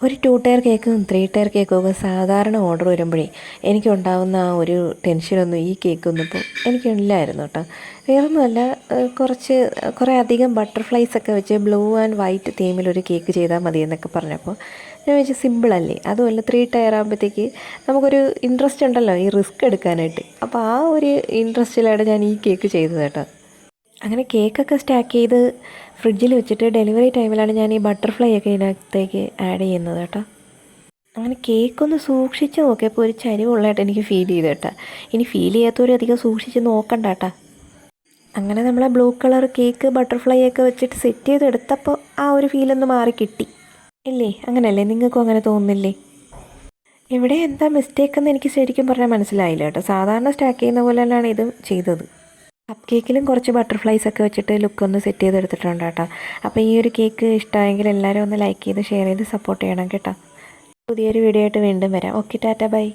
ഒരു 2 ടയർ കേക്കും 3 ടയർ കേക്കും ഒക്കെ സാധാരണ ഓർഡർ വരുമ്പോഴേ എനിക്കുണ്ടാകുന്ന ആ ഒരു ടെൻഷനൊന്നും ഈ കേക്കൊന്നും ഇപ്പോൾ എനിക്കില്ലായിരുന്നു കേട്ടോ. വേറൊന്നുമല്ല, കുറേ അധികം ബട്ടർഫ്ലൈസ് ഒക്കെ വെച്ച് ബ്ലൂ ആൻഡ് വൈറ്റ് തീമിലൊരു കേക്ക് ചെയ്താൽ മതി എന്നൊക്കെ പറഞ്ഞപ്പോൾ ഞാൻ വെച്ച് സിമ്പിളല്ലേ, അതുമല്ല 3 ടയർ ആകുമ്പോഴത്തേക്ക് നമുക്കൊരു ഇൻട്രസ്റ്റ് ഉണ്ടല്ലോ ഈ റിസ്ക് എടുക്കാനായിട്ട്. അപ്പോൾ ആ ഒരു ഇൻട്രസ്റ്റിലാണ് ഞാൻ ഈ കേക്ക് ചെയ്തത് കേട്ടോ. അങ്ങനെ കേക്കൊക്കെ സ്റ്റാക്ക് ചെയ്ത് ഫ്രിഡ്ജിൽ വെച്ചിട്ട് ഡെലിവറി ടൈമിലാണ് ഞാൻ ഈ ബട്ടർഫ്ലൈ ഒക്കെ ഇതിനകത്തേക്ക് ആഡ് ചെയ്യുന്നത് കേട്ടോ. അങ്ങനെ കേക്കൊന്ന് സൂക്ഷിച്ച് നോക്കിയപ്പോൾ ഒരു ചരിവുള്ളതായിട്ട് എനിക്ക് ഫീൽ ചെയ്തു കേട്ടോ. ഇനി ഫീൽ ചെയ്യാത്തവരും അധികം സൂക്ഷിച്ച് നോക്കണ്ട കേട്ടോ. അങ്ങനെ നമ്മളെ ബ്ലൂ കളർ കേക്ക് ബട്ടർഫ്ലൈ ഒക്കെ വെച്ചിട്ട് സെറ്റ് ചെയ്തെടുത്തപ്പോൾ ആ ഒരു ഫീലൊന്ന് മാറി കിട്ടി ഇല്ലേ? അങ്ങനെയല്ലേ? നിങ്ങൾക്കും അങ്ങനെ തോന്നുന്നില്ലേ? ഇവിടെ എന്താ മിസ്റ്റേക്ക് എന്ന് എനിക്ക് ശരിക്കും പറഞ്ഞാൽ മനസ്സിലായില്ല കേട്ടോ. സാധാരണ സ്റ്റാക്ക് ചെയ്യുന്ന പോലെ തന്നെയാണ് ഇതും ചെയ്തത്. കപ്പ് കേക്കിലും കുറച്ച് ബട്ടർഫ്ലൈസ് ഒക്കെ വെച്ചിട്ട് ലുക്ക് ഒന്ന് സെറ്റ് ചെയ്തെടുത്തിട്ടുണ്ട് കേട്ടോ. അപ്പോൾ ഈ ഒരു കേക്ക് ഇഷ്ടമായെങ്കിൽ എല്ലാവരും ഒന്ന് ലൈക്ക് ചെയ്ത് ഷെയർ ചെയ്ത് സപ്പോർട്ട് ചെയ്യണം കേട്ടോ. പുതിയൊരു വീഡിയോ ആയിട്ട് വീണ്ടും വരാം. Okay, ta-ta, by.